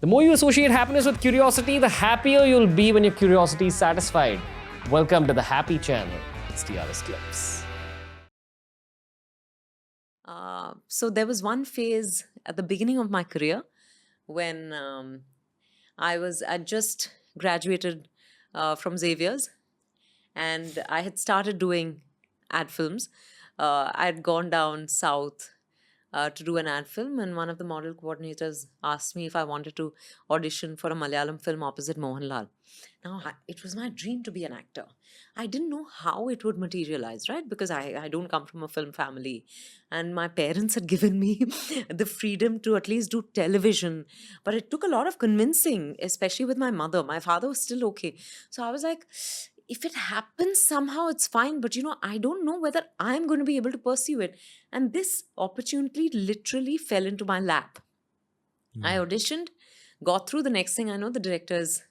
The more you associate happiness with curiosity, the happier you'll be when your curiosity is satisfied. Welcome to the Happy Channel. It's TRS Clips. So there was one phase at the beginning of my career when I just graduated from Xavier's, and I had started doing ad films. I had gone down south to do an ad film, and one of the model coordinators asked me if I wanted to audition for a Malayalam film opposite Mohanlal. Now, it was my dream to be an actor. I didn't know how it would materialize, right? Because I don't come from a film family. And my parents had given me the freedom to at least do television. But it took a lot of convincing, especially with my mother. My father was still okay. So I was like, if it happens somehow, it's fine. But, I don't know whether I'm going to be able to pursue it. And this opportunity literally fell into my lap. I auditioned, got through. The next thing I know, the director is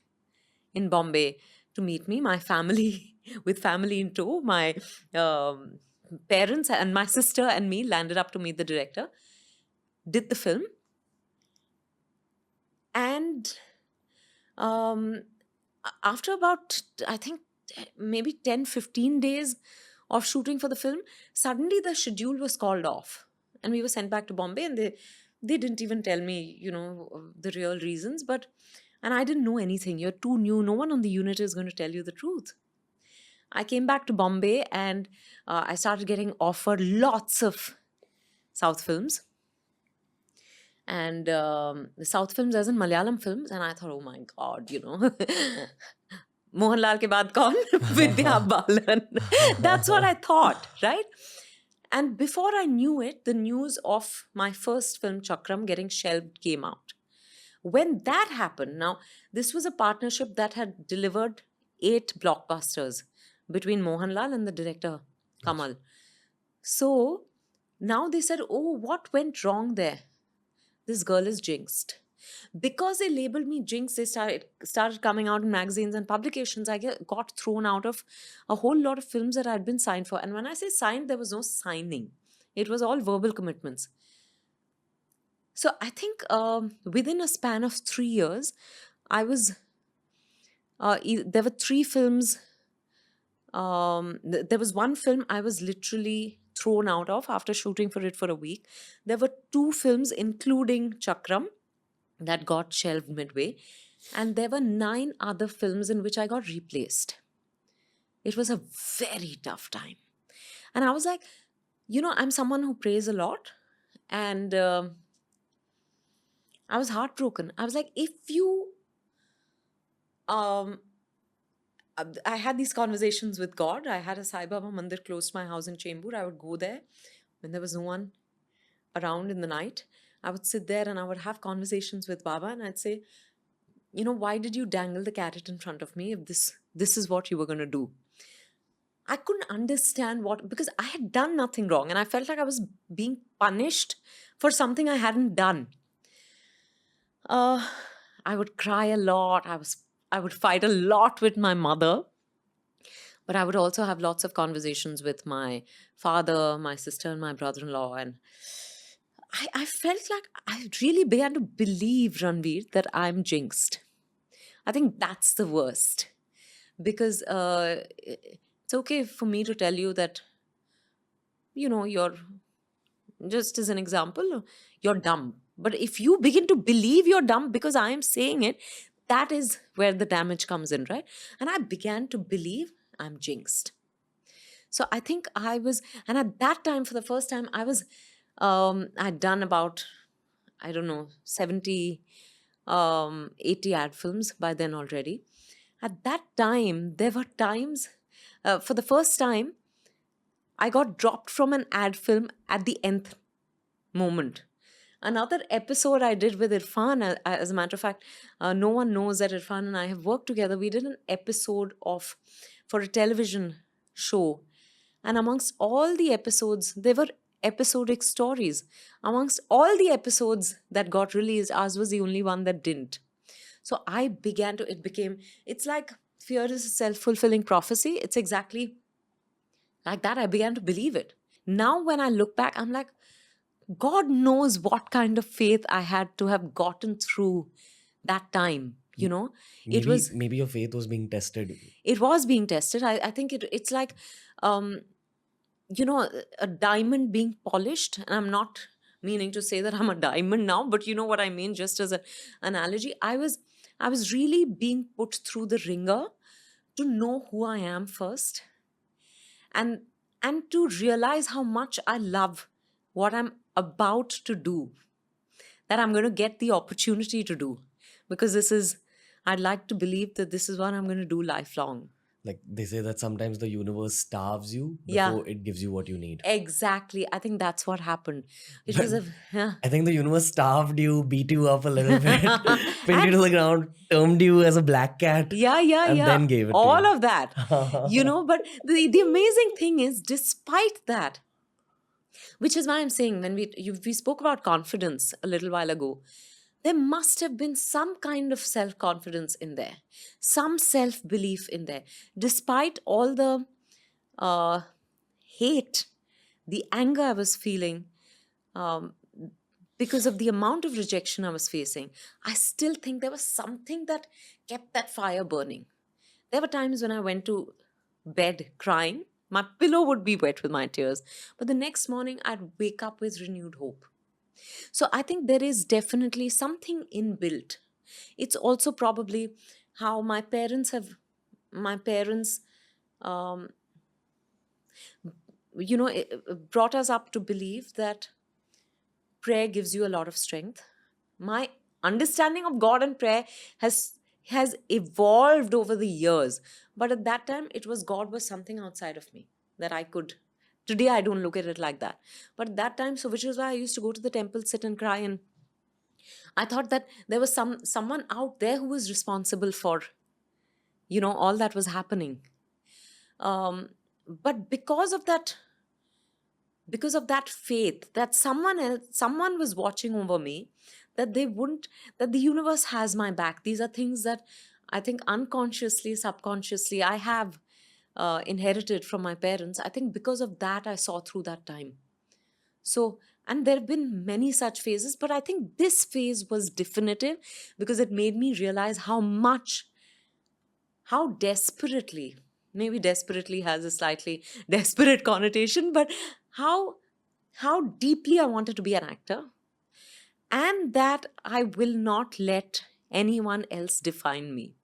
in Bombay to meet me. My family, with family in tow, my parents and my sister and me landed up to meet the director, did the film. And after about, I think, maybe 10, 15 days of shooting for the film, suddenly the schedule was called off. And we were sent back to Bombay, and they didn't even tell me, the real reasons. And I didn't know anything. You're too new. No one on the unit is going to tell you the truth. I came back to Bombay, and I started getting offered lots of South films. And the South films as in Malayalam films. And I thought, oh my God, Mohanlal ke baad kaun? Vidya Balan. That's what I thought, right? And before I knew it, the news of my first film, Chakram, getting shelved came out. When that happened, now, this was a partnership that had delivered 8 blockbusters between Mohanlal and the director, Kamal. So now they said, oh, what went wrong there? This girl is jinxed. Because they labeled me jinxed, they started coming out in magazines and publications. I got thrown out of a whole lot of films that I'd been signed for. And when I say signed, there was no signing. It was all verbal commitments. So I think within a span of 3 years, there were 3 films. There was one film I was literally thrown out of after shooting for it for a week. There were 2 films, including Chakram, that got shelved midway. And there were 9 other films in which I got replaced. It was a very tough time. And I was like, I'm someone who prays a lot. And I was heartbroken. I was like, I had these conversations with God. I had a Sai Baba mandir close to my house in Chembur. I would go there when there was no one around in the night. I would sit there and I would have conversations with Baba, and I'd say, why did you dangle the carrot in front of me if this is what you were going to do? I couldn't understand because I had done nothing wrong, and I felt like I was being punished for something I hadn't done. I would cry a lot. I would fight a lot with my mother. But I would also have lots of conversations with my father, my sister, and my brother-in-law. And I felt like I really began to believe, Ranveer, that I'm jinxed. I think that's the worst. Because it's okay for me to tell you that, you're, just as an example, you're dumb. But if you begin to believe you're dumb because I am saying it, that is where the damage comes in, right? And I began to believe I'm jinxed. So I think and at that time, for the first time, I'd done about, 70, 80 ad films by then already. At that time, there were times, for the first time, I got dropped from an ad film at the nth moment. Another episode I did with Irfan, as a matter of fact, no one knows that Irfan and I have worked together. We did an episode for a television show. And amongst all the episodes, there were episodic stories. Amongst all the episodes that got released, ours was the only one that didn't. So it's like fear is a self-fulfilling prophecy. It's exactly like that. I began to believe it. Now, when I look back, I'm like, God knows what kind of faith I had to have gotten through that time, you know. Maybe your faith was being tested. It was being tested. I think it's like, um, you know, a diamond being polished. And I'm not meaning to say that I'm a diamond now, but you know what I mean, just as an analogy. I was really being put through the ringer to know who I am first, and to realize how much I love what I'm about to do, that I'm going to get the opportunity to do, because I'd like to believe that this is what I'm going to do lifelong. Like they say that sometimes the universe starves you Yeah. before it gives you what you need. Exactly. I think that's what happened. It was yeah. I think the universe starved you, beat you up a little bit, pinned you to the ground, termed you as a black cat. Yeah, and then gave it to all you. of that. You know, but the amazing thing is, despite that, which is why I'm saying, when we spoke about confidence a little while ago, there must have been some kind of self-confidence in there, some self-belief in there, despite all the hate, the anger I was feeling, because of the amount of rejection I was facing. I still think there was something that kept that fire burning. There were times when I went to bed crying. My pillow would be wet with my tears. But the next morning, I'd wake up with renewed hope. So I think there is definitely something inbuilt. It's also probably how my parents, you know, brought us up to believe that prayer gives you a lot of strength. My understanding of God and prayer has evolved over the years. But at that time, it was God was something outside of me that I could. Today, I don't look at it like that. But at that time, so which is why I used to go to the temple, sit and cry. And I thought that there was someone out there who was responsible for, you know, all that was happening. But because of that faith that someone was watching over me, that that the universe has my back. These are things that I think unconsciously, subconsciously, I have inherited from my parents. I think because of that, I saw through that time. So, and there have been many such phases, but I think this phase was definitive, because it made me realize how desperately, maybe desperately has a slightly desperate connotation, but how deeply I wanted to be an actor, and that I will not let anyone else define me.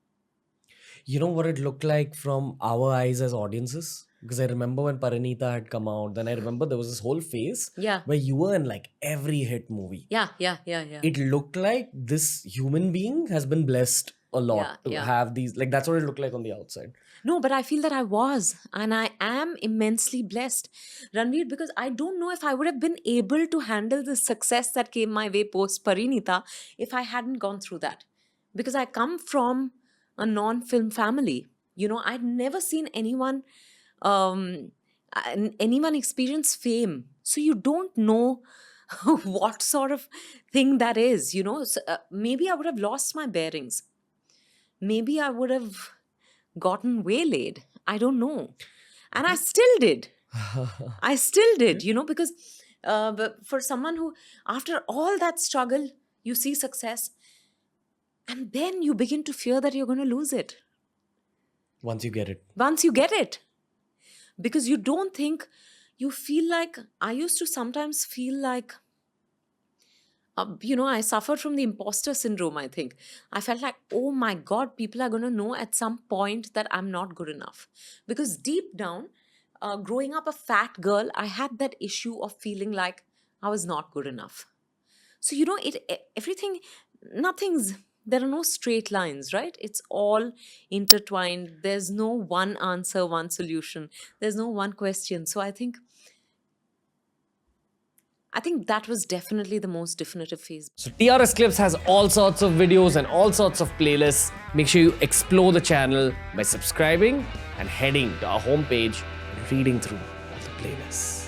You know what it looked like from our eyes as audiences? Because I remember when Paranita had come out, then I remember there was this whole phase Yeah. where you were in like every hit movie. Yeah. It looked like this human being has been blessed a lot to have these, like that's what it looked like on the outside. No, but I feel that I was, and I am immensely blessed, Ranveer, because I don't know if I would have been able to handle the success that came my way post Parinita if I hadn't gone through that. Because I come from a non-film family. You know, I'd never seen anyone experience fame. So you don't know what sort of thing that is, you know. So, maybe I would have lost my bearings. Maybe I would have gotten waylaid. I don't know. And I still did. You know, because but for someone who, after all that struggle, you see success, and then you begin to fear that you're going to lose it. Once you get it. Because you don't think, you feel like, I used to sometimes feel like, you know, I suffered from the imposter syndrome, I think. I felt like, oh my God, people are going to know at some point that I'm not good enough. Because deep down, growing up a fat girl, I had that issue of feeling like I was not good enough. So, you know, there are no straight lines, right? It's all intertwined. There's no one answer, one solution. There's no one question. So I think that was definitely the most definitive phase. So TRS Clips has all sorts of videos and all sorts of playlists. Make sure you explore the channel by subscribing and heading to our homepage and reading through all the playlists.